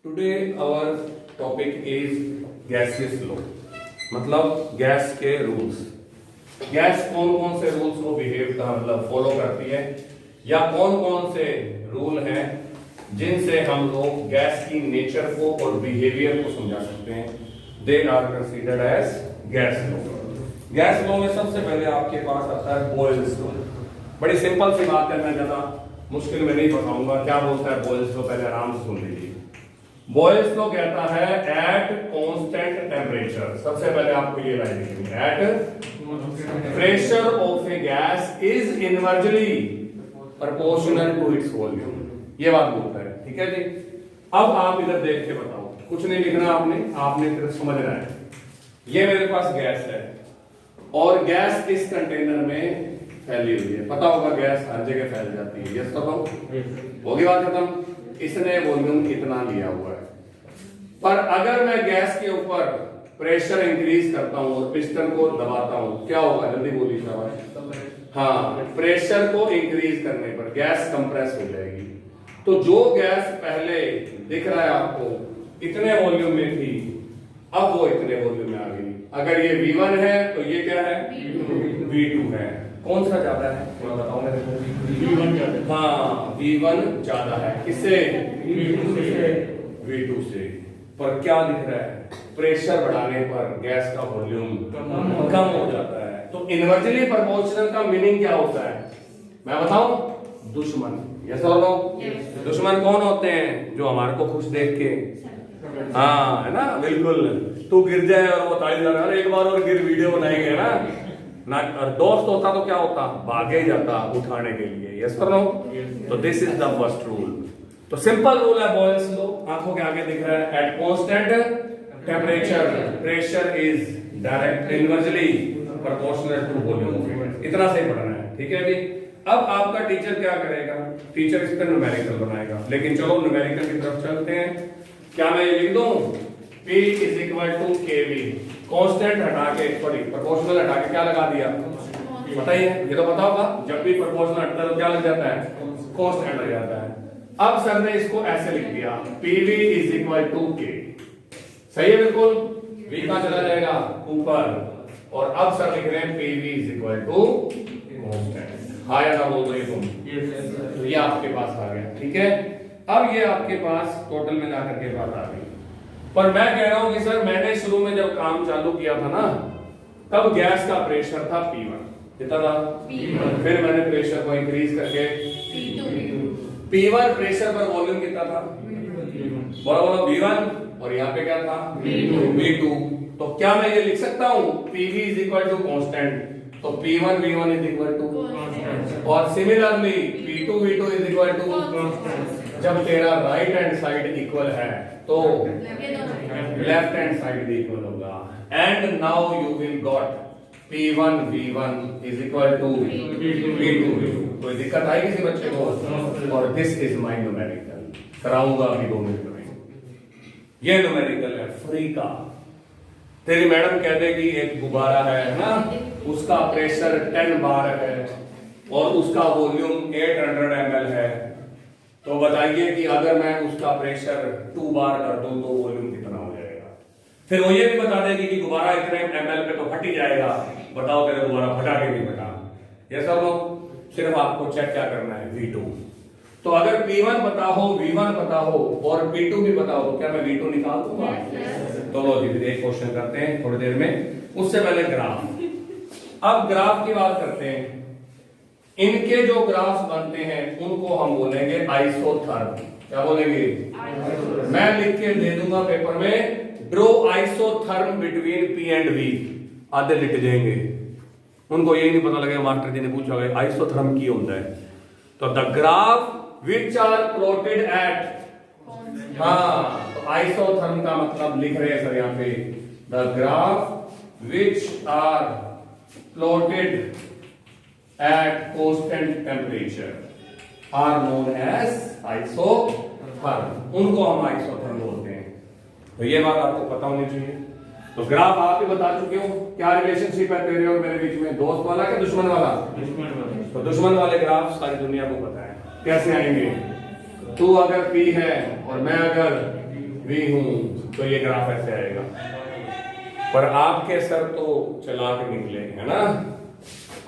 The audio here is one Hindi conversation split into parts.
Today our topic is gaseous law, मतलब गैस के रूल्स। गैस कौन कौन से रूल्स को बिहेव मतलब फॉलो करती है, या कौन कौन से रूल हैं जिनसे हम लोग गैस की नेचर को और बिहेवियर को समझा सकते हैं। They are considered as gas law. Gas law में सबसे पहले आपके पास आता है बॉयल्स लॉ। बड़ी सिंपल सी बात है, मैं ज्यादा मुश्किल में नहीं बताऊंगा। क्या बोलता है बॉयल्स लॉ, पहले आराम से सुन लीजिए। बॉयल्स लॉ कहता है एट कांस्टेंट टेम्परेचर। सबसे पहले आपको ये लाइन लिखनी है, at pressure of a gas is inversely proportional to its volume. ये बात बोलता है, ठीक है जी। अब आप इधर देख के बताओ, कुछ नहीं लिखना आपने सिर्फ समझना है। ये मेरे पास गैस है और गैस इस कंटेनर में फैली हुई है। पता होगा गैस हर जगह फैल जाती है, यस तो होगी बात खत्म। इसने वॉल्यूम इतना लिया हुआ है, पर अगर मैं गैस के ऊपर प्रेशर इंक्रीज करता हूं और पिस्टन को दबाता हूं, क्या होगा? जल्दी बोलिए शाबाश। हाँ, प्रेशर को इंक्रीज करने पर गैस कंप्रेस हो जाएगी। तो जो गैस पहले दिख रहा है आपको इतने वॉल्यूम में थी, अब वो इतने वॉल्यूम में आ गई। अगर ये V1 है तो ये क्या है? V2 है। कौन सा ज्यादा है थोड़ा बताओ मेरे को। V1 ज्यादा। हाँ, V1 ज्यादा है। किससे? V2 से। पर क्या दिख रहा है? प्रेशर बढ़ाने पर गैस का वॉल्यूम कम हो जाता है। तो इनवर्सली प्रोपोर्शनल का मीनिंग क्या होता है मैं बताऊं? दुश्मन। यस और नो? दुश्मन कौन होते हैं? जो हमारे को खुश देख के, हाँ है ना, बिल्कुल, तू गिर जाए और वो ताली जा रहा है, एक बार और गिर, वीडियो बनाएंगे ना। और दोस्त होता तो क्या होता? भागे जाता उठाने के लिए। यस और नो? तो this is the first rule. तो सिंपल रूल है बॉयल्स लॉ। आंखों के आगे दिख रहा है, at constant temperature pressure is direct inversely proportional to volume. इतना सही पढ़ना है, ठीक है जी। अब आपका टीचर क्या करेगा? टीचर इस पर न्यूमेरिकल बनाएगा। लेकिन चलो न्यूमेरिकल की तरफ चलते हैं। क्या मैं ये लिख दूं? P is equal to KV। Constant हटा के, सॉरी प्रोपोर्शनल हटा के क्या लगा दिया? बताइए, ये तो पता होगा। जब भी प्रोपोर्शनल हटता है तो क्या लग जाता है? कांस्टेंट लग जाता है। अब सर ने इसको ऐसे लिख दिया, PV is equal to K। सही है बिल्कुल। V कहां चला जाएगा? ऊपर। और अब सर लिख रहे हैं PV is equal to constant. हाँ या ना बोल रहे तुम? तो ये आपके पास आ गया, ठीक है। अब ये आपके पास टोटल मिलाकर के बात आ गई। पर मैं कह रहा हूं कि सर मैंने शुरू में जब काम चालू किया था ना, तब गैस का प्रेशर था P1। कितना था? P1। फिर मैंने प्रेशर को इंक्रीज करके P1 प्रेशर पर वॉल्यूम कितना था? बोलो V1। और यहाँ पे क्या था? V2। तो क्या मैं ये लिख सकता हूँ PV is equal to constant, तो P1 V1 is equal to, और similarly P2 V2 is equal to. जब तेरा राइट हैंड साइड इक्वल है तो लेफ्ट हैंड साइड भी इक्वल होगा। And now you will got P1 V1 is equal to P2 V2। कोई दिक्कत आई किसी बच्चे को? और दिस इज माय न्यूमेरिकल। कराऊंगा अभी 2 मिनट में। ये न्यूमेरिकल है फ्री का। तेरी मैडम कह देगी एक गुब्बारा है ना, उसका प्रेशर 10 बार है और उसका वॉल्यूम 800 ml है, तो बताइए कि अगर मैं उसका प्रेशर 2 बार कर दूं तो वॉल्यूम कितना हो जाएगा। फिर वो ये भी बता देगी कि गुब्बारा इतने ml पे तो फट ही जाएगा। बताओ तेरे गुब्बारा फटा के नहीं फटा? ये सब लोग सिर्फ आपको चेक क्या करना है? V2। तो अगर P1 पता हो, V1 पता हो और P2 भी पता हो, तो क्या मैं V2 निकाल दूंगा? तो लो जी, एक क्वेश्चन करते हैं थोड़ी देर में। उससे पहले ग्राफ। अब ग्राफ की बात करते हैं। इनके जो ग्राफ्स बनते हैं उनको हम बोलेंगे आइसोथर्म। क्या बोलेंगे? मैं लिख के दे दूंगा पेपर में, draw isotherm between P and V। आधे लिट जाएंगे, उनको ये नहीं पता लगेगा मास्टर जी ने पूछा होगा आइसोथर्म की होता है। तो the graph which are plotted at, हाँ, तो आइसोथर्म का मतलब लिख रहे हैं सर यहाँ पे, the graph which are plotted at constant temperature are known as isotherm। उनको हम आइसोथर्म बोलते हैं। तो ये बात आपको पता होनी चाहिए। तो ग्राफ आप ही बता चुके हो क्या रिलेशनशिप है तेरे और मेरे बीच में, दोस्त वाला क्या दुश्मन वाला? दुश्मन वाला। तो दुश्मन वाले ग्राफ सारी दुनिया को पता है कैसे आएंगे। तू अगर P है और मैं अगर V हूँ तो ये ग्राफ ऐसे आएगा। पर आपके सर तो चालाक निकले है ना,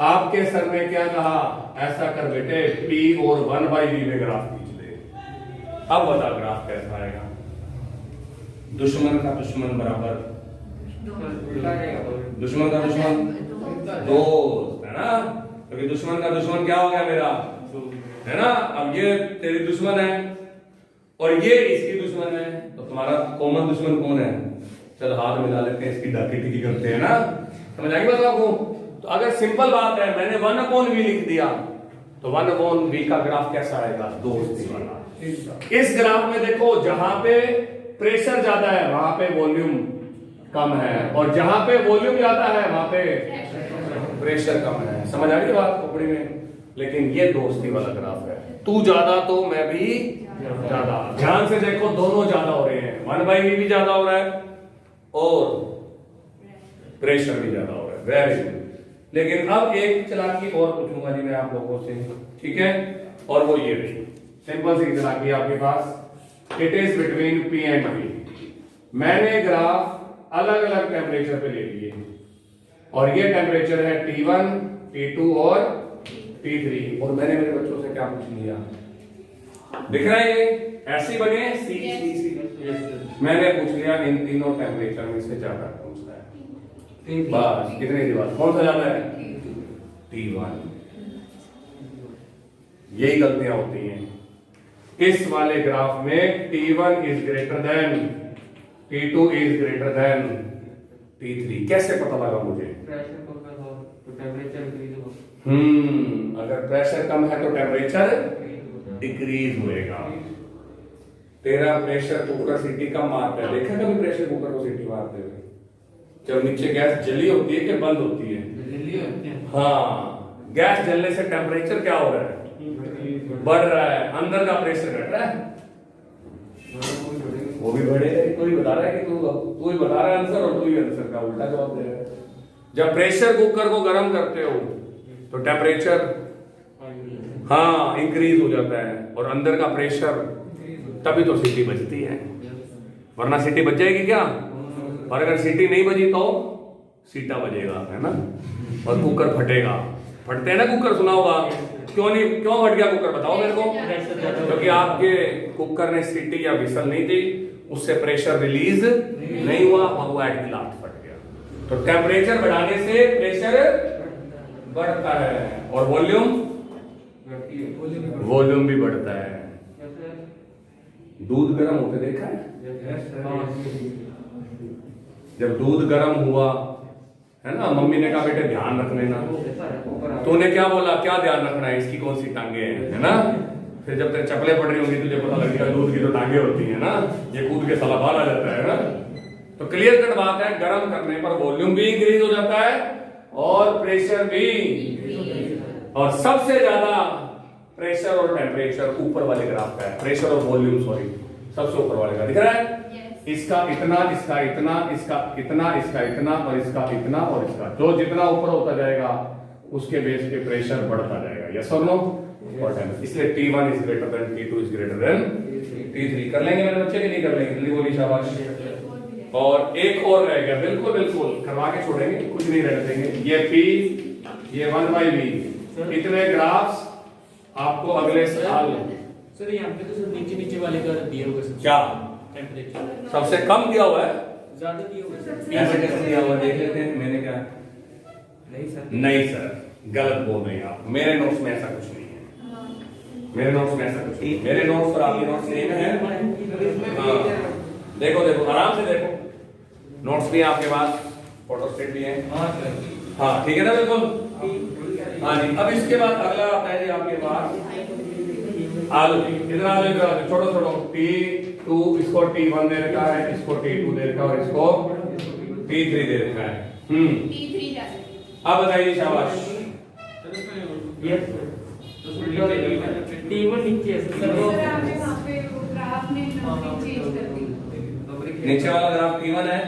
आपके सर ने क्या कहा, ऐसा कर बेटे P और 1/V में ग्राफ खींच दे। अब बता ग्राफ कैसा आएगा, दुश्मन का दुश्मन बराबर दुश्मन का दुश्मन दोस्त है ना, क्योंकि दुश्मन का दुश्मन क्या हो गया मेरा, है ना। अब ये तेरी दुश्मन है और ये इसकी दुश्मन है, तो तुम्हारा कॉमन दुश्मन कौन है, चल हाथ मिला लेते हैं, इसकी डाकी टिकी करते हैं ना, समझ आएगी बात आपको। तो अगर सिंपल बात है, मैंने 1/V लिख दिया, तो 1/V का ग्राफ कैसा आएगा, दोस्ती वाला। इस ग्राफ में देखो, जहां पे प्रेशर ज्यादा है वहां पे वॉल्यूम कम है, और जहां पे वॉल्यूम ज्यादा है वहां पे प्रेशर कम है। समझ आ रही है बात खोपड़ी में। लेकिन ये दोस्ती वाला ग्राफ है, तू ज्यादा तो मैं भी ज्यादा। ध्यान से देखो, दोनों ज्यादा हो रहे हैं, 1/V भी ज्यादा हो रहा है और प्रेशर भी ज्यादा हो रहा है। Very good. लेकिन अब एक चालाकी और पूछूंगा जी मैं आप लोगों से, ठीक है, और वो ये रही सिंपल सी चालाकी आपके पास, it is between P and V। मैंने ग्राफ अलग अलग टेम्परेचर पे ले लिए, और ये टेम्परेचर है T1, T2 और T3, और मैंने मेरे बच्चों से क्या पूछ लिया, दिख रहा है ये ऐसे बने C। मैंने पूछ लिया इन तीनों टेम्परेचर में से ज्यादा कौन सा है, बस कितने की बात, कौन सा ज्यादा है, T1। यही गलतियां होती हैं इस वाले ग्राफ में। T1 is greater than T2 is greater than T3। कैसे पता लगा मुझे, अगर प्रेशर कम है तो टेम्परेचर डिक्रीज होएगा। तेरा प्रेशर कुकर सीटी कम मारता है, देखा कभी प्रेशर कुकर को सीटी मारते हुए, जब नीचे गैस जली होती है कि बंद होती है, हाँ, गैस जलने से टेम्परेचर क्या हो रहा है, बढ़ रहा है, अंदर का प्रेशर घट रहा है, वो भी बढ़ेगा। तू ही बता रहा है कि तू ही बता रहा है आंसर, और तू ही आंसर का उल्टा जवाब दे रहा है। जब प्रेशर कुकर को गर्म करते हो तो टेम्परेचर हाँ इंक्रीज हो जाता है, और अंदर का प्रेशर, तभी तो सीटी बजती है, वरना सीटी बज जाएगी क्या, और अगर सीटी नहीं बजी तो सीटा बजेगा, है ना, और कुकर फटेगा। फटते हैं ना कुकर, सुना होगा, क्यों फट गया कुकर, बताओ मेरे को, क्योंकि आपके कुकर ने सीटी या विसल नहीं दी, उससे प्रेशर रिलीज नहीं हुआ और वो एट द लास्ट फट गया। तो टेम्परेचर बढ़ाने से प्रेशर बढ़ता है और वॉल्यूम भी बढ़ता है। दूध गर्म होते देखा है, जब दूध गर्म हुआ है ना, मम्मी ने कहा बेटे ध्यान रख लेना, तूने क्या बोला, क्या ध्यान रखना है, इसकी कौन सी टांगे हैं, है ना। फिर जब तेरे चप्पलें पड़ रही होंगी तुझे पता लगेगा दूध की तो टांगे होती है ना, ये कूद के साला बाहर आ जाता है ना। तो क्लियर कट बात है, गर्म करने पर वॉल्यूम भी इंक्रीज हो जाता है और प्रेशर भी, और सबसे ज्यादा प्रेशर और टेम्परेचर ऊपर वाले ग्राफ का है, प्रेशर और वॉल्यूम सॉरी, सबसे ऊपर वाले का दिख रहा है। इसका इतना, इसका इतना, इसका इतना, इसका इतना, और इसका इतना, और इसका, जो जितना ऊपर होता जाएगा उसके बेस पे प्रेशर बढ़ता जाएगा, यस और नो। इसलिए T1 is greater than T2 is greater than T3। कर लेंगे मेरे बच्चे कि नहीं कर लेंगे, जल्दी बोली शाबाश। और एक और रह गया, बिल्कुल बिल्कुल करवा के छोड़ेंगे, कुछ नहीं रहने देंगे। ये P, ये 1/V, इतने ग्राफ्स आपको अगले साल। सर यहाँ पे तो नीचे वाले का दिया होगा क्या टेम्परेचर सबसे कम दिया हुआ है, ज्यादा दिया होगा सर, ऐसे कैसे दिया हुआ देख लेते हैं। मैंने क्या, नहीं सर गलत बोल रहे हैं आप, मेरे नोट्स में ऐसा कुछ नहीं है, मेरे नोट्स में ऐसा कुछ नहीं, मेरे नोट्स पर आपके नोट्स सेम है। हाँ देखो देखो आराम से देखो, नोट्स भी आपके पास, फोटो स्टेट भी है, हाँ ठीक है ना बिल्कुल। हाँ जी, अब इसके बाद अगला आता है जी आपके पास आलू, इधर आलू छोड़ो छोड़ो, T2 इसको T1 दे रखा है, इसको T2 दे रखा है, और इसको T3 दे रखा है। अब बताइए शाबाश। T1 नीचे है सर, नीचे वाला ग्राफ T1 है,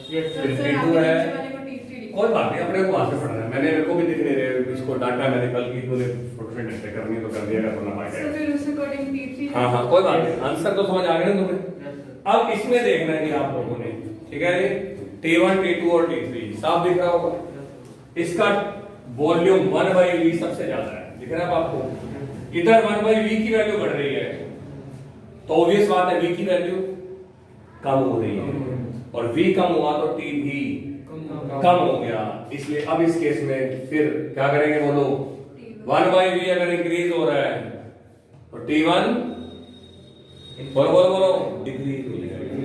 फिर T2 है, कोई बात नहीं, अपने को वहां से पढ़ना है, मैंने मेरे को भी दिख नहीं रहे, इसको डाटा मैंने कल की तूने प्रोफेशन टेस्ट करनी है तो कर दिया कर वरना पाएगा। तो फिर उस अकॉर्डिंग T3 हाँ हाँ कोई बात नहीं, आंसर तो समझ आ गया ना तुम्हें। अब इसमें देखना है कि आप लोगों ने, ठीक है जी, T1 T2 और T3 साफ दिख रहा होगा। इसका वॉल्यूम 1/v सबसे ज्यादा है, दिख रहा है आपको। इधर 1/v की वैल्यू बढ़ रही है तो ऑब्वियस बात है v की वैल्यू कम हो रही है, और v कम हुआ तो t भी कम हो गया। इसलिए अब इस केस में फिर क्या करेंगे बोलो, 1/v अगर इंक्रीज हो रहा है तो T1 बोलो बोलो बोलो डिक्रीज हो जाएगा।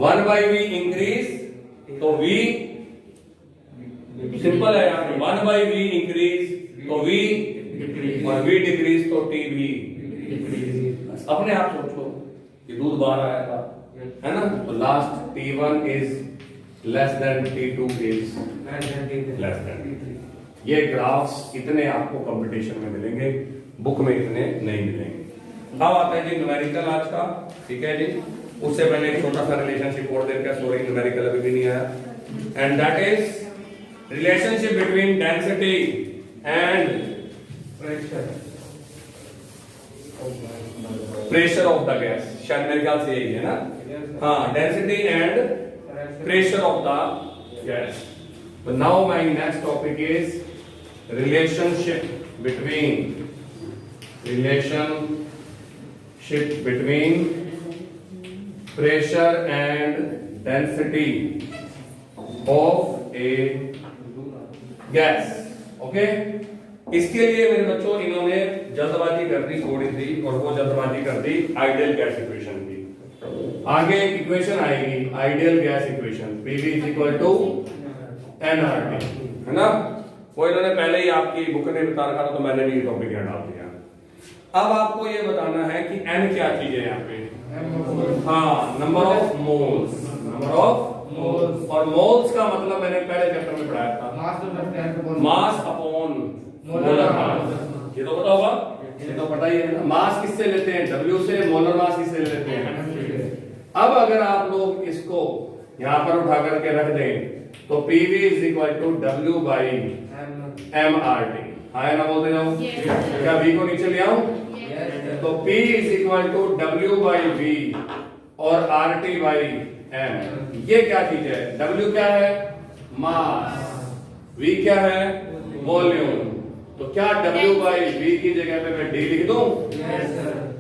1/v इंक्रीज तो v सिंपल है यहाँ पे, 1/v इंक्रीज तो v और v डिक्रीज तो t भी। अपने आप सोचो कि दूध बाहर आया था, है ना, तो last T1 is less than T2 is less than. ये ग्राफ्स इतने आपको कंपटीशन में मिलेंगे, बुक में इतने नहीं मिलेंगे। अब आता है जी न्यूमेरिकल आज का, ठीक है जी। उससे पहले एक छोटा सा रिलेशनशिप और देख के, सॉरी न्यूमेरिकल अभी भी नहीं आया, and that is relationship between density and pressure of the gas. शायद मेरे ख्याल से यही है ना, हाँ, density and pressure of the gas. But now my next topic is relationship between pressure and density of a gas. Okay? इसके लिए मेरे बच्चों इन्होंने जल्दबाजी कर दी थोड़ी सी, और वो जल्दबाजी कर दी आइडियल गैस इक्वेशन की। आगे इक्वेशन आएगी ideal gas equation, PV is equal to nRT, है ना। वो इन्होंने पहले ही आपकी बुक ने बता रखा था, तो मैंने भी ये टॉपिक यहाँ डाल दिया। अब आपको ये बताना है कि n क्या चीज है यहाँ पे, हाँ, number of moles, number of moles. और मोल्स का मतलब मैंने पहले चैप्टर में पढ़ाया था, मास अपॉन मोलर मास। ये तो पता होगा, ये तो पता ही है ना। मास किससे लेते हैं, W से, मोलर मास किससे लेते हैं। अब अगर आप लोग इसको यहां पर उठा करके रख दें तो PV is equal to W by mRT। हाँ ना, बोलते जाओ, क्या V को नीचे ले आऊं, तो P is equal to W by V और RT बाई M। ये क्या चीज है, W क्या है, मास, V क्या है, वॉल्यूम। तो क्या W बाई V की जगह पे मैं D लिख दूं,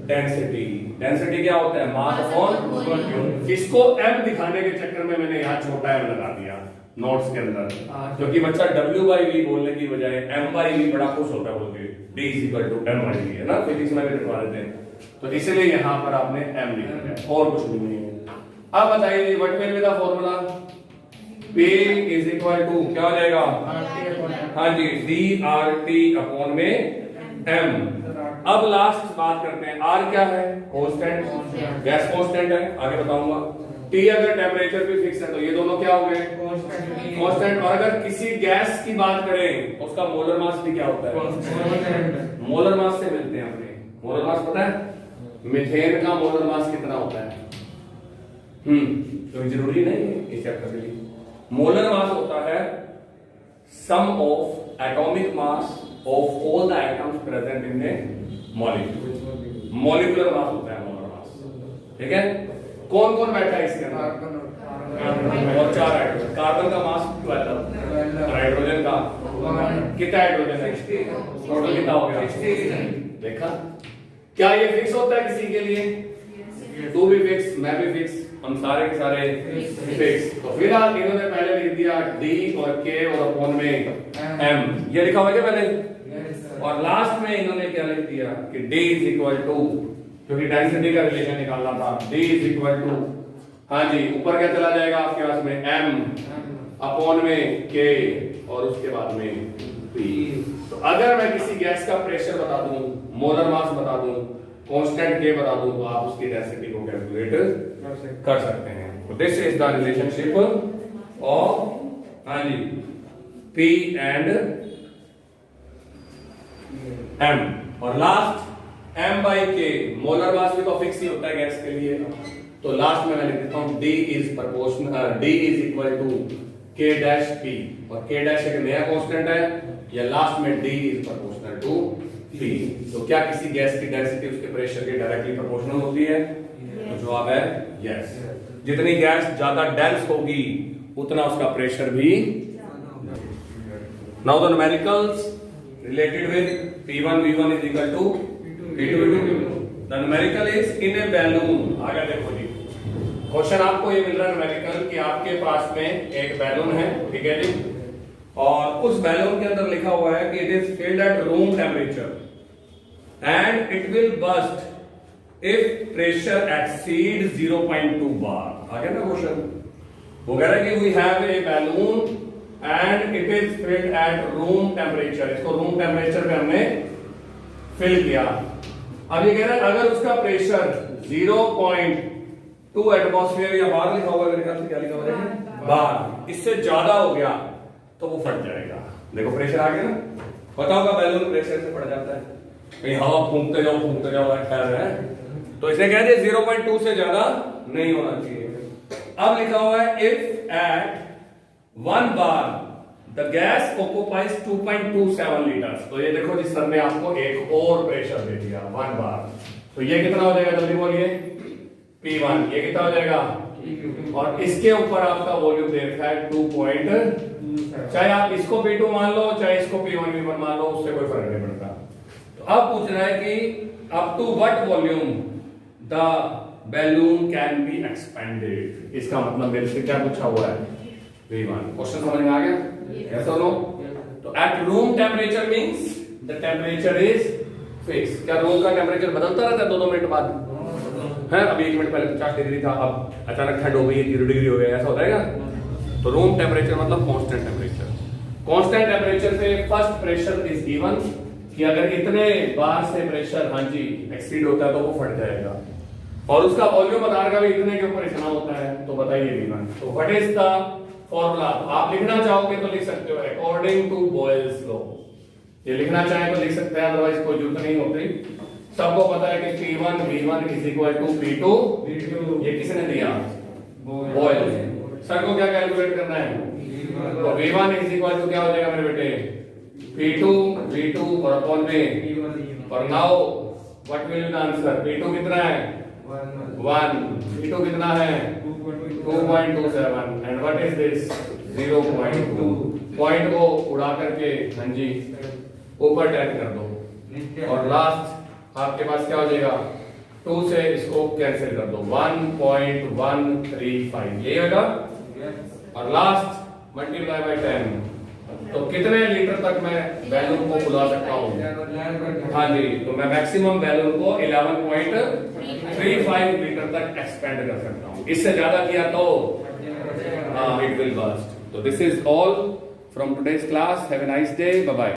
डेंसिटी। डेंसिटी क्या होता है, मास अपॉन वॉल्यूम। इसको m दिखाने के चक्कर में मैंने यहाँ छोटा m लगा दिया नोट्स के अंदर, क्योंकि बच्चा W बाई V बोलने की बजाय m बाई V बड़ा खुश होता है बोल के, D is equal to m by V, है ना, फिजिक्स में भी लिखवा देते हैं। तो इसलिए यहाँ पर आपने m लिखा है, और कुछ भी नहीं है। अब बताइए what will be the formula, P is equal to क्या हो जाएगा, हाँ जी, DRT अपॉन में m। अब लास्ट बात करते हैं, R क्या है, कांस्टेंट, गैस कांस्टेंट है, आगे बताऊंगा। T अगर टेम्परेचर भी फिक्स है तो ये दोनों क्या हो गए, कांस्टेंट। और अगर किसी गैस की बात करें तो उसका मोलर मास भी क्या होता है, मोलर मास से मिलते हैं अपने। मोलर मास पता है, मीथेन का मोलर मास कितना होता है, तो जरूरी नहीं है इस चैप्टर के लिए। मोलर मास होता है sum of atomic mass of all the atoms present in a molecule. Molecular mass होता है मोलर मास, ठीक है। कौन कौन बैठा है इसके अंदर, और 4 हाइड्रोजन। कार्बन का मास 12, हाइड्रोजन का कितना, हाइड्रोजन है, टोटल कितना हो गया, 60। देखा, क्या ये फिक्स होता है किसी के लिए, तू भी फिक्स, मैं भी फिक्स, हम सारे के सारे फिक्स। तो फिलहाल इन्होंने पहले लिख दिया D और K और अपॉन में M, ये लिखा हुआ है पहले। और लास्ट में इन्होंने क्या लिख दिया कि D इज इक्वल टू, क्योंकि डेंसिटी का रिलेशन निकालना था, D इज इक्वल टू, हाँ जी, ऊपर क्या चला जाएगा आपके पास में M अपॉन में K और उसके बाद में P। तो अगर मैं किसी गैस का प्रेशर बता दूं, मोलर मास बता दूं, कांस्टेंट K बता दूं, तो आप उसकी डेंसिटी को कैलकुलेट कर सकते हैं। तो this is the relationship of, हाँ जी, P एंड M। और last M by K, molar mass भी तो फिक्स ही होता है गैस के लिए, तो लास्ट में मैं लिख देता हूं D is proportional, D is equal to K dash P और K dash एक नया कांस्टेंट है, या लास्ट में D is proportional to P। तो क्या किसी गैस की डेंसिटी उसके प्रेशर के डायरेक्टली प्रोपोर्शनल होती है? तो जवाब है यस। जितनी गैस ज्यादा डेंस होगी उतना उसका प्रेशर भी। Now the numericals related with P1 V1 is equal to P2 V2। The numerical is in A balloon. आगे देखो जी, क्वेश्चन आपको ये मिल रहा है न्यूमेरिकल कि आपके पास में एक बैलून है, ठीक है जी, और उस बैलून के अंदर लिखा हुआ है कि it is filled at room temperature and it will burst if pressure exceed 0.2 bar. आ गया ना क्वेश्चन? वो कह रहा है कि we have a balloon and it is filled at room temperature. इसको रूम टेम्परेचर पे हमने फिल किया। अब ये कह रहा है अगर उसका प्रेशर 0.2 एटमॉस्फेयर या बार लिखा हुआ है, मेरे ख्याल से क्या लिखा हुआ है? बार। इससे ज्यादा हो गया तो वो फट जाएगा। देखो प्रेशर आ गया ना, पता होगा बैलून प्रेशर से फट जाता है, कहीं हवा फूंकते जाओ खैर है। तो इसने कह दिया 0.2 से ज्यादा नहीं होना चाहिए। अब लिखा हुआ है if at 1 bar the gas occupies 2.27 litres. तो ये देखो जिस सर ने आपको एक और प्रेशर दे दिया 1 बार, तो ये कितना हो जाएगा जल्दी बोलिए? P1। ये कितना हो जाएगा? और इसके ऊपर आपका वॉल्यूम दे रखा है 2. चाहे आप इसको P2 मान लो, चाहे इसको P1 V1 मान लो, उससे कोई फर्क नहीं पड़ता। तो अब पूछ रहा है कि up to what volume the balloon can be expanded. इसका मतलब मेरे से क्या पूछा हुआ है? V1। क्वेश्चन समझ में आ गया? यस और नो? तो eight room temperature means the temperature is fix. क्या रूम का टेम्परेचर बदलता रहता है 2-2 मिनट बाद? है, अभी 1 मिनट पहले 50 डिग्री था, अब अचानक ठंड हो गई 0 डिग्री हो गया, ऐसा होता है ना? तो रूम टेम्परेचर मतलब कांस्टेंट टेम्परेचर। कांस्टेंट टेम्परेचर से फर्स्ट प्रेशर इज गिवन कि अगर इतने बार से प्रेशर हाँ जी एक्सीड होता है तो वो फट जाएगा, और उसका वॉल्यूम बता रहा है इतने के ऊपर इतना होता है, तो बताइए गिवन। तो व्हाट इज द फॉर्मूला? आप लिखना चाहोगे तो लिख सकते हो अकॉर्डिंग टू बॉयल्स लॉ। ये लिखना चाहे तो लिख सकते हैं, अदरवाइज कोई जरूरत नहीं होती। सबको पता है कि P1 V1 is equal to P2 V2। ये किसने दिया? बॉयल। सर को क्या कैलकुलेट करना है? तो V1 इज इक्वल टू क्या हो जाएगा मेरे बेटे? P2 V2 और अपॉन में, और now what will be the answer? P2 कितना है? 1। P2 कितना है? 2.27 and what is this? 0.2। Point को उड़ा करके हाँ जी ऊपर टैग कर दो, और लास्ट आपके पास क्या हो जाएगा? 2 से इसको कैंसिल कर दो, 1.135 ये होगा, और लास्ट मल्टीप्लाई बाय 10। तो कितने लीटर तक मैं बैलून को फुला सकता हूँ? हाँ जी, तो मैं मैक्सिमम बैलून को 11.35 लीटर तक एक्सपेंड कर सकता हूँ। इससे ज्यादा किया तो इट विल बर्स्ट। तो this is all from today's class. Have a nice day, bye bye.